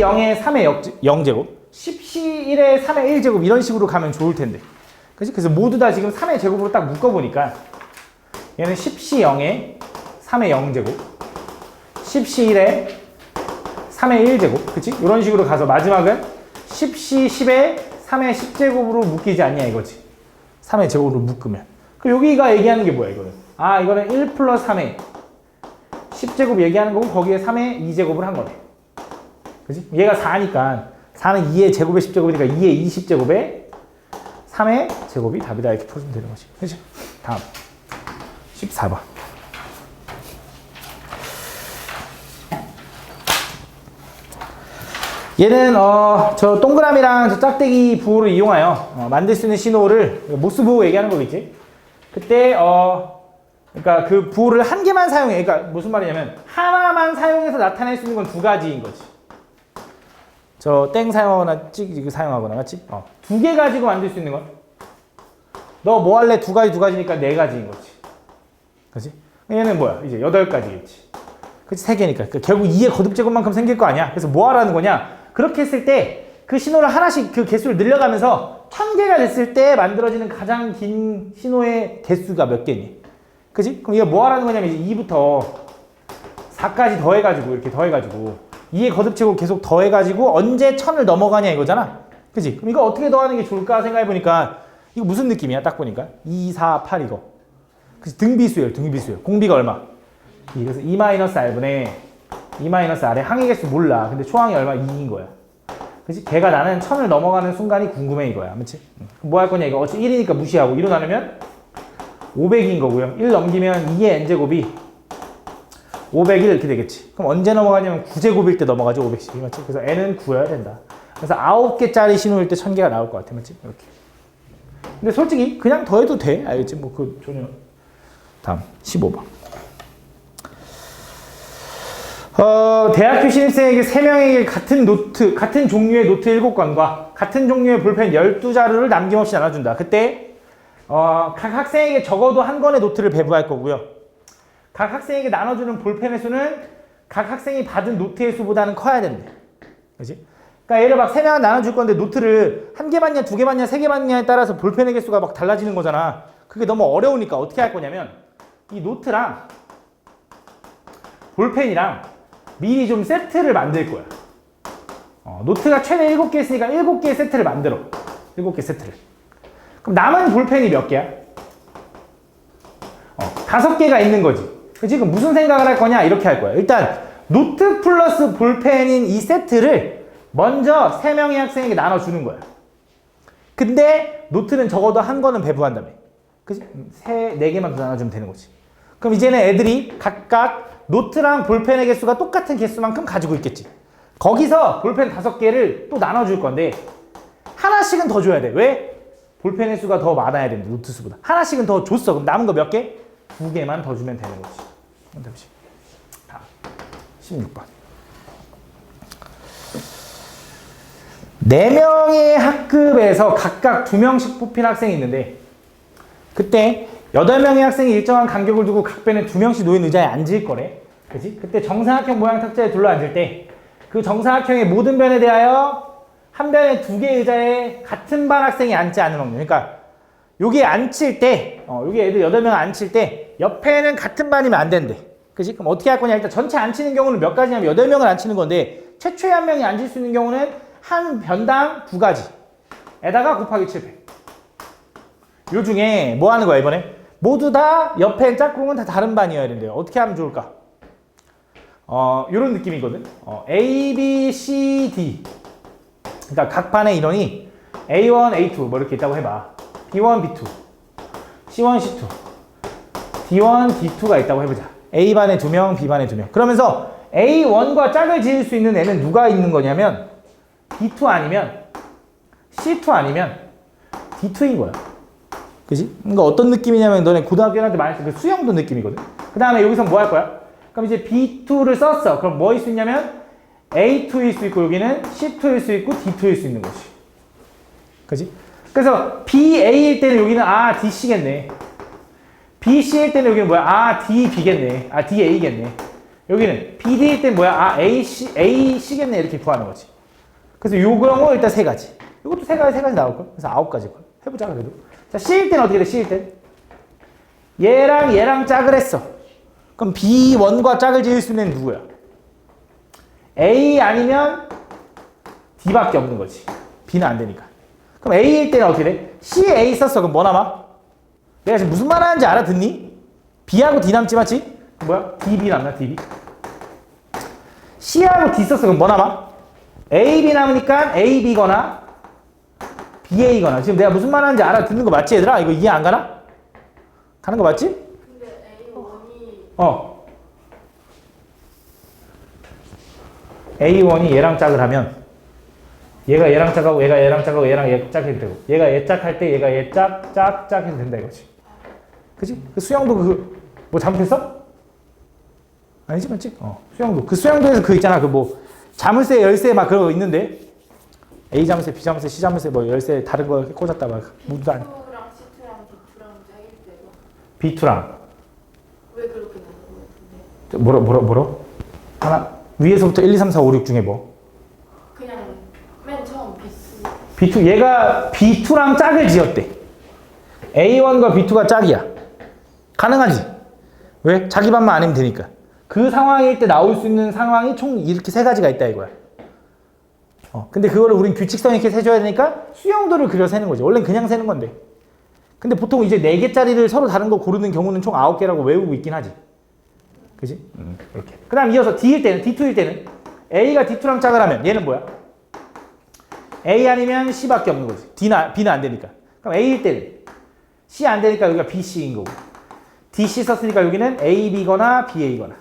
10C0에 3의 0제곱, 10C1에 3의 1제곱 이런 식으로 가면 좋을 텐데. 그치? 그래서 모두 다 지금 3의 제곱으로 딱 묶어보니까 얘는 10C0에 3의 0제곱, 10C1에 3의 1제곱, 그치? 이런 식으로 가서 마지막은 10C10에 3의 10제곱으로 묶이지 않냐 이거지. 3의 제곱으로 묶으면. 그럼 여기가 얘기하는 게 뭐야 이거는? 아, 이거는 1 플러스 3의 10제곱 얘기하는 거고 거기에 3의 2제곱을 한 거네. 그치? 얘가 4니까 4는 2의 제곱의 10제곱이니까 2의 20제곱에 3의 제곱이 답이다 이렇게 풀어주면 되는 거지. 그치? 다음 14번. 얘는 저 동그라미랑 저 짝대기 부호를 이용하여 만들 수 있는 신호를 모스 부호 얘기하는 거겠지. 그때 그러니까 그 부호를 한 개만 사용해. 그러니까 무슨 말이냐면 하나만 사용해서 나타낼 수 있는 건 두 가지인 거지. 저 땡 사용하거나 찍 사용하거나 맞지? 두 개 가지고 만들 수 있는 건 너 뭐 할래? 두 가지니까 네 가지인 거지. 그렇지? 얘는 뭐야? 이제 8가지겠지. 그치? 3개니까. 그러니까 결국 2의 거듭제곱만큼 생길 거 아니야? 그래서 뭐 하라는 거냐? 그렇게 했을 때 그 신호를 하나씩 그 개수를 늘려가면서 1000개가 됐을 때 만들어지는 가장 긴 신호의 개수가 몇 개니? 그치? 그럼 이거 뭐 하라는 거냐면 이제 2부터 4까지 더해가지고 이렇게 더해가지고 2의 거듭제곱 계속 더해가지고 언제 1000을 넘어가냐 이거잖아. 그치? 그럼 이거 어떻게 더하는 게 좋을까 생각해보니까 이거 무슨 느낌이야? 딱 보니까 2, 4, 8 이거. 그치? 등비수예요. 등비수예요. 공비가 얼마? 그래서 2-R분의 2-R의 항의 개수 몰라. 근데 초항이 얼마? 2인 거야. 그치? 걔가 나는 1000을 넘어가는 순간이 궁금해 이거야. 그치? 뭐 할 거냐 이거. 어차피 1이니까 무시하고 2로 나누면 500인 거고요. 1 넘기면 2의 n제곱이 501 이렇게 되겠지. 그럼 언제 넘어가냐면 9제곱일 때 넘어가죠. 510이 맞지? 그래서 n은 9여야 된다. 그래서 9개짜리 신호일 때 1000개가 나올 것 같아. 맞지? 이렇게. 근데 솔직히 그냥 더해도 돼. 알겠지? 뭐 그 전혀. 다음 15번. 대학교 신입생에게 3명에게 같은 종류의 노트 7권과 같은 종류의 볼펜 12자루를 남김없이 나눠준다. 그때 각 학생에게 적어도 한 권의 노트를 배부할 거고요. 각 학생에게 나눠주는 볼펜의 수는 각 학생이 받은 노트의 수보다는 커야 된대. 그치? 그러니까 얘를 막 3명 나눠줄 건데 노트를 1개 받냐, 2개 받냐, 3개 받냐에 따라서 볼펜의 개수가 막 달라지는 거잖아. 그게 너무 어려우니까 어떻게 할 거냐면 이 노트랑 볼펜이랑 미리 좀 세트를 만들 거야. 노트가 최대 7개 있으니까 7개의 세트를 만들어. 7개 세트를. 그럼 남은 볼펜이 몇 개야? 5개가 있는 거지. 지금 무슨 생각을 할 거냐? 이렇게 할 거야. 일단 노트 플러스 볼펜인 이 세트를 먼저 3명의 학생에게 나눠주는 거야. 근데 노트는 적어도 한 권은 배부한다며. 그치? 4개만 더 나눠주면 되는 거지. 그럼 이제는 애들이 각각 노트랑 볼펜의 개수가 똑같은 개수만큼 가지고 있겠지. 거기서 볼펜 5개를 또 나눠줄 건데 하나씩은 더 줘야 돼. 왜? 볼펜의 수가 더 많아야 된다. 노트 수보다. 하나씩은 더 줬어. 그럼 남은 거 몇 개? 2개만 더 주면 되는 거지. 잠시. 다음 16번. 4명의 학급에서 각각 2명씩 뽑힌 학생이 있는데 그때 8명의 학생이 일정한 간격을 두고 각 변에 2명씩 놓인 의자에 앉을 거래. 그치? 그때 정사각형 모양 탁자에 둘러앉을 때 그 정사각형의 모든 변에 대하여 한 변에 2개의 의자에 같은 반 학생이 앉지 않을 확률. 그러니까 여기에 앉힐 때 여기 애들 8명 앉힐 때 옆에는 같은 반이면 안 된대. 그치? 그럼 어떻게 할 거냐? 일단 전체 앉히는 경우는 몇 가지냐면 8명을 앉히는 건데 최초에 한 명이 앉을 수 있는 경우는 한 변당 2가지에다가 곱하기 7팩. 요 중에 뭐 하는 거야 이번에? 모두 다 옆에 짝꿍은 다 다른 반이어야 된대요. 어떻게 하면 좋을까? 요런 느낌이거든. A, B, C, D. 그러니까 각 반의 인원이 A1, A2 뭐 이렇게 있다고 해봐. B1, B2, C1, C2, D1, D2가 있다고 해보자. A반에 2명, B반에 2명. 그러면서 A1과 짝을 지을 수 있는 애는 누가 있는 거냐면 D2 아니면 C2 아니면 D2인 거야. 그치? 그러니까 어떤 느낌이냐면 너네 고등학교 애한테 많이 쓰는 그 수영도 느낌이거든. 그 다음에 여기서 뭐 할 거야? 그럼 이제 B2를 썼어. 그럼 뭐일 수 있냐면 A2일 수 있고 여기는 C2일 수 있고 D2일 수 있는 거지. 그치? 그래서 BA일 때는 여기는 DC겠네. BC일 때는 여기는 뭐야? DB겠네. DA겠네. 여기는 BD일 때는 뭐야? AC겠네. 이렇게 구하는 거지. 그래서 요 경우 일단 세 가지. 이것도 세 가지 나올걸? 그래서 9가지걸. 해보자, 그래도. 자, C일 때는 어떻게 돼, C일 때? 얘랑 짝을 했어. 그럼 B1과 짝을 지을 수 있는 누구야? A 아니면 D밖에 없는 거지. B는 안 되니까. 그럼 A일 때는 어떻게 돼? C에 A 썼어. 그럼 뭐 남아? 내가 지금 무슨 말 하는지 알아듣니? B하고 D 남지, 맞지? 뭐야? DB 남나, DB? C하고 D 썼어. 그럼 뭐 남아? AB 남으니까 AB거나 BA거나. 지금 내가 무슨 말 하는지 알아듣는 거 맞지, 얘들아? 이거 이해 안 가나? 가는 거 맞지? 근데 A1이 A1이 얘랑 짝을 하면 얘가 얘랑 짝하고 얘가 얘랑 짝하고 얘랑 얘 짝해도 되고 얘가 얘 짝할 때 얘가 얘 짝 해도 된다 이거지. 그치? 그 수영도 뭐 잘못했어? 아니지, 맞지? 수영도. 그 수영도에서 그 있잖아. 그 뭐 자물쇠, 열쇠 막 그런 거 있는데 A 자물쇠, B 자물쇠, C 자물쇠 뭐 열쇠 다른 거 꽂았다 막 무도 안. B랑 C2랑 D2랑 짝일 때가 B2랑 왜 그렇게 나눈 것 같은데? 뭐로? 하나 위에서부터 1, 2, 3, 4, 5, 6 중에 뭐? 그냥 맨 처음 B2 얘가 B2랑 짝을 지었대. A1과 B2가 짝이야. 가능하지? 왜? 자기 반만 아니면 되니까. 그 상황일 때 나올 수 있는 상황이 총 이렇게 세 가지가 있다 이거야. 근데 그거를 우린 규칙성 있게 세줘야 되니까 수영도를 그려 세는 거지. 원래는 그냥 세는 건데. 근데 보통 이제 4개짜리를 서로 다른 거 고르는 경우는 총 9개라고 외우고 있긴 하지. 그지? 이렇게. 그 다음 이어서 D일 때는, D2일 때는 A가 D2랑 짝을 하면 얘는 뭐야? A 아니면 C밖에 없는 거지. B는 안 되니까. 그럼 A일 때는 C 안 되니까 여기가 B, C인 거고. D, C 썼으니까 여기는 A, B거나 B, A거나.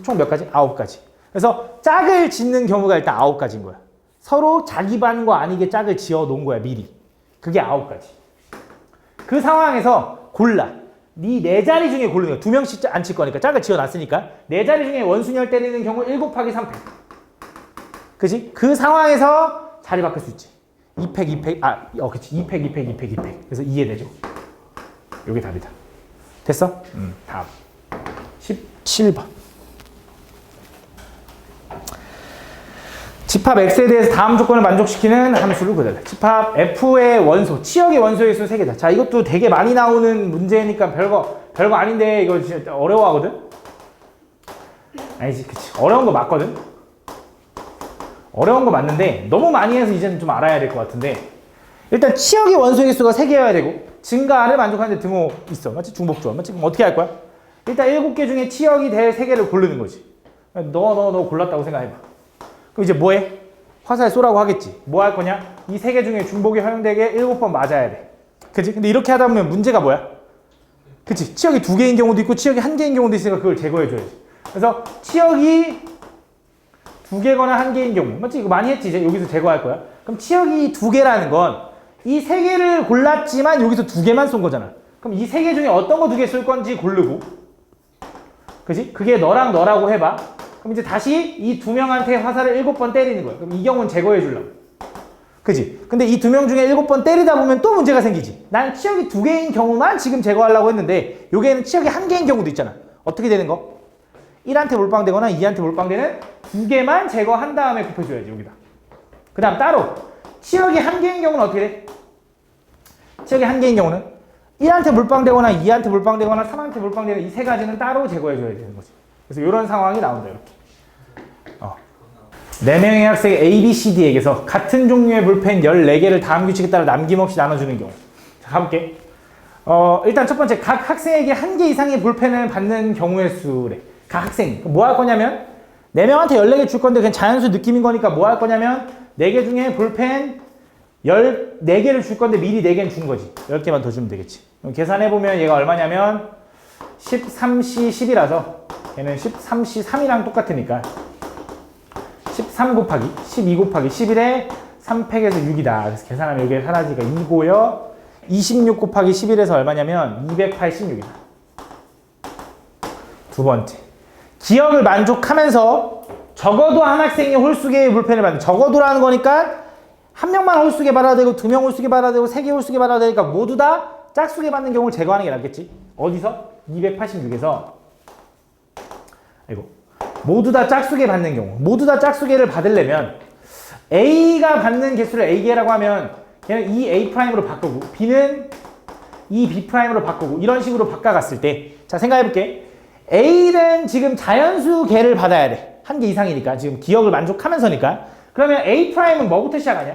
총 몇 가지? 9가지. 그래서 짝을 짓는 경우가 일단 9가지인 거야. 서로 자기 반과 아니게 짝을 지어 놓은 거야, 미리. 그게 9가지. 그 상황에서 골라. 네 자리 중에 고르는 거야. 2명씩 안 칠 거니까 짝을 지어 놨으니까 네 자리 중에 원순열 때리는 경우 1 곱하기 3팩. 그지? 그 상황에서 자리 바꿀 수 있지. 2팩, 2팩, 그치. 2팩, 2팩, 2팩, 2팩. 그래서 이해되죠? 요게 답이다. 됐어? 다음. 17번. 집합 X에 대해서 다음 조건을 만족시키는 함수를 구해달라. 집합 F의 원소, 치역의 원소의 수 3개다. 자, 이것도 되게 많이 나오는 문제니까 별거 아닌데 이거 진짜 어려워하거든? 아니지, 그치. 어려운 거 맞거든? 어려운 거 맞는데 너무 많이 해서 이제는 좀 알아야 될 것 같은데 일단 치역의 원소의 수가 3개여야 되고 증가를 만족하는데 등호 있어. 맞지? 중복조합. 맞지? 그럼 어떻게 할 거야? 일단 7개 중에 치역이 될 3개를 고르는 거지. 너 골랐다고 생각해봐. 그럼 이제 뭐해? 화살 쏘라고 하겠지. 뭐 할 거냐? 이 3개 중에 중복이 허용되게 7번 맞아야 돼. 그치? 근데 이렇게 하다 보면 문제가 뭐야? 그치? 치역이 2개인 경우도 있고 치역이 1개인 경우도 있으니까 그걸 제거해줘야지. 그래서 치역이 2개거나 1개인 경우. 맞지? 이거 많이 했지? 이제 여기서 제거할 거야. 그럼 치역이 2개라는 건 이 3개를 골랐지만 여기서 2개만 쏜 거잖아. 그럼 이 3개 중에 어떤 거 2개 쏠 건지 고르고. 그치? 그게 너랑 너라고 해봐. 그럼 이제 다시 이 2명한테 화살을 7번 때리는 거야. 그럼 이 경우는 제거해 주려고. 그지? 근데 이 2명 중에 7번 때리다 보면 또 문제가 생기지. 난 치역이 2개인 경우만 지금 제거하려고 했는데 여기에는 치역이 1개인 경우도 있잖아. 어떻게 되는 거? 1한테 몰빵되거나 2한테 몰빵되는 2개만 제거한 다음에 곱해줘야지, 여기다. 그 다음 따로 치역이 1개인 경우는 어떻게 돼? 치역이 1개인 경우는 1한테 몰빵되거나 2한테 몰빵되거나 3한테 몰빵되는 이 3가지는 따로 제거해줘야 되는 거지. 그래서 이런 상황이 나온다, 이렇게. 4명의 학생 A, B, C, D에게서 같은 종류의 볼펜 14개를 다음 규칙에 따라 남김없이 나눠주는 경우. 자, 가볼게. 일단 첫 번째, 각 학생에게 1개 이상의 볼펜을 받는 경우의 수래. 각 학생이. 뭐 할 거냐면, 4명한테 14개 줄 건데 그냥 자연수 느낌인 거니까 뭐 할 거냐면, 4개 중에 볼펜 14개를 줄 건데 미리 4개는 준 거지. 10개만 더 주면 되겠지. 그럼 계산해보면 얘가 얼마냐면, 13C 10이라서, 얘는 13C 3이랑 똑같으니까, 13 곱하기 12 곱하기 11에 3팩에서 6이다. 그래서 계산하면 여기에 사라지가 2고요. 26 곱하기 11에서 얼마냐면 286이다. 두 번째. 기억을 만족하면서 적어도 한 학생이 홀수개의 볼펜을 받는. 적어도라는 거니까 한 명만 홀수개 받아도 되고 2명 홀수개 받아도 되고 3개 홀수개 받아도 되니까 모두 다 짝수개 받는 경우를 제거하는 게 낫겠지. 어디서? 286에서 모두 다 짝수개 받는 경우. 모두 다 짝수개를 받으려면 A가 받는 개수를 A개라고 하면 걔는 이 A'으로 바꾸고 B는 이 B'으로 바꾸고 이런 식으로 바꿔갔을 때 자 생각해볼게. A는 지금 자연수 개를 받아야 돼. 한 개 이상이니까 지금 기억을 만족하면서니까. 그러면 A'은 뭐부터 시작하냐?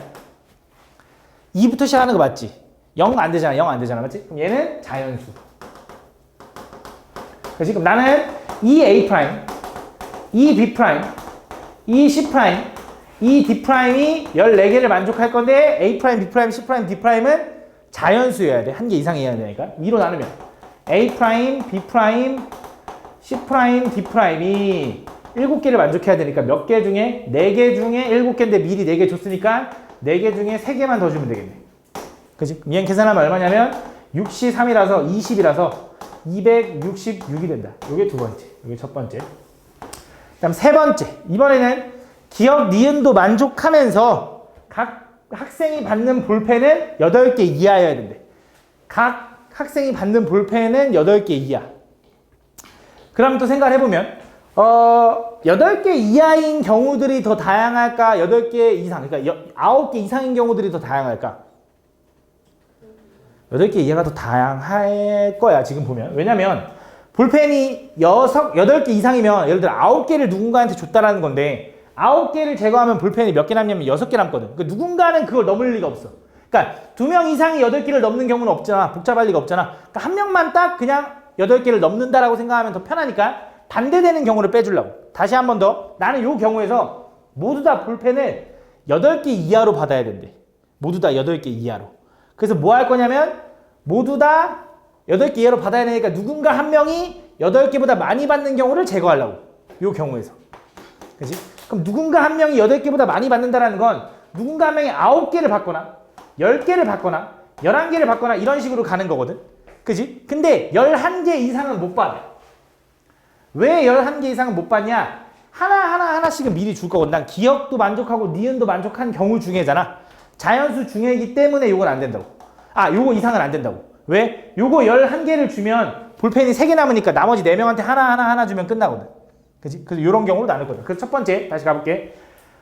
2부터 시작하는 거 맞지? 0 안 되잖아. 0 안 되잖아. 맞지? 그럼 얘는 자연수. 그래서 지금 나는 이 A', 이 B', 이 C', 이 D'이 14개를 만족할 건데 A', B', C', D'은 자연수여야 돼. 한 개 이상이어야 되니까. 위로 나누면 A', B', C', D'이 7개를 만족해야 되니까 몇 개 중에? 4개 중에 7개인데 미리 4개 줬으니까 4개 중에 3개만 더 주면 되겠네. 그치? 그럼 얘는 계산하면 얼마냐면 6시 3이라서 20이라서 266이 된다. 요게 두 번째. 요게 첫 번째. 그다음 세 번째. 이번에는 기억 니은도 만족하면서 각 학생이 받는 볼펜은 8개 이하여야 된대. 각 학생이 받는 볼펜은 8개 이하. 그럼 또 생각을 해보면 8개 이하인 경우들이 더 다양할까? 8개 이상, 그러니까 9개 이상인 경우들이 더 다양할까? 8개 이하가 더 다양할 거야, 지금 보면. 왜냐면 볼펜이 8개 이상이면 예를 들어 9개를 누군가한테 줬다라는 건데 9개를 제거하면 볼펜이 몇 개 남냐면 6개 남거든. 그러니까 누군가는 그걸 넘을 리가 없어. 그러니까 2명 이상이 8개를 넘는 경우는 없잖아. 복잡할 리가 없잖아. 그러니까 한 명만 딱 그냥 8개를 넘는다라고 생각하면 더 편하니까 반대되는 경우를 빼주려고. 다시 한 번 더. 나는 이 경우에서 모두 다 볼펜을 8개 이하로 받아야 된대. 모두 다 8개 이하로. 그래서 뭐 할 거냐면 모두 다 8개 이하로 받아야 되니까 누군가 한 명이 8개보다 많이 받는 경우를 제거하려고. 이 경우에서. 그치? 그럼 누군가 한 명이 8개보다 많이 받는다는 건 누군가 한 명이 9개를 받거나 10개를 받거나 11개를 받거나 이런 식으로 가는 거거든. 그치? 근데 11개 이상은 못 받아. 왜 11개 이상은 못 받냐? 하나씩은 미리 줄 거거든. 난 기억도 만족하고 니은도 만족한 경우 중에잖아. 자연수 중에이기 때문에 요건 안 된다고. 요거 이상은 안 된다고. 왜? 요거 11개를 주면 볼펜이 3개 남으니까 나머지 4명한테 하나 주면 끝나거든. 그치? 그래서 요런 경우로 나눌 거든. 그래서 첫 번째, 다시 가볼게.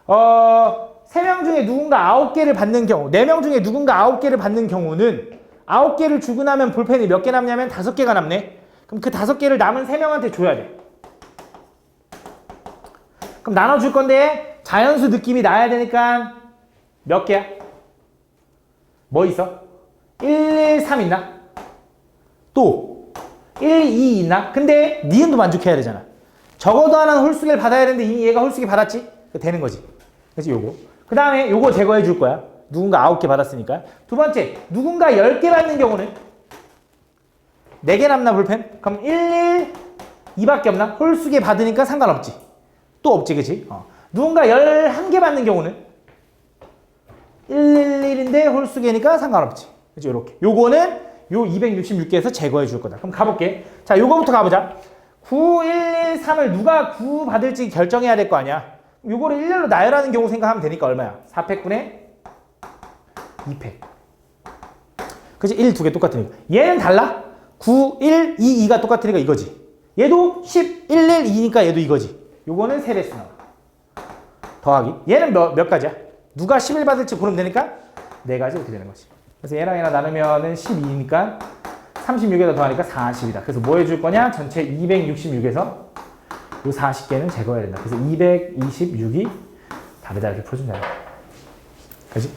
3명 중에 누군가 9개를 받는 경우, 4명 중에 누군가 9개를 받는 경우는 9개를 주고 나면 볼펜이 몇 개 남냐면 5개가 남네. 그럼 그 5개를 남은 3명한테 줘야 돼. 그럼 나눠줄 건데 자연수 느낌이 나야 되니까 몇 개야? 뭐 있어? 1, 3 있나? 또 1, 2 있나? 근데 니은도 만족해야 되잖아. 적어도 하나는 홀수기를 받아야 되는데 이미 얘가 홀수기 받았지? 되는 거지. 그래서 요거. 그 다음에 요거 제거해 줄 거야. 누군가 9개 받았으니까. 두 번째, 누군가 10개 받는 경우는 4개 남나 볼펜? 그럼 1, 2밖에 없나? 홀수기 받으니까 상관없지. 또 없지, 그치? 누군가 11개 받는 경우는 1, 1인데 홀수기니까 상관없지. 그치? 요렇게. 요거는 요 266개에서 제거해 줄 거다. 그럼 가볼게. 자, 요거부터 가보자. 9, 1, 1, 3을 누가 9 받을지 결정해야 될 거 아니야. 요거를 1렬로 나열하는 경우 생각하면 되니까 얼마야? 4팩분의 2팩. 그치? 1, 2개 똑같으니까. 얘는 달라? 9, 1, 2, 2가 똑같으니까 이거지. 얘도 10, 1, 1, 2니까 얘도 이거지. 요거는 3배수 나와. 더하기. 얘는 몇 가지야? 누가 11 받을지 고르면 되니까 4가지 이렇게 되는 거지. 그래서 얘랑 얘랑 나누면은 12니까 36에다 더하니까 40이다. 그래서 뭐 해줄 거냐? 전체 266에서 요 40개는 제거해야 된다. 그래서 226이 답이다 이렇게 풀어준다. 그치?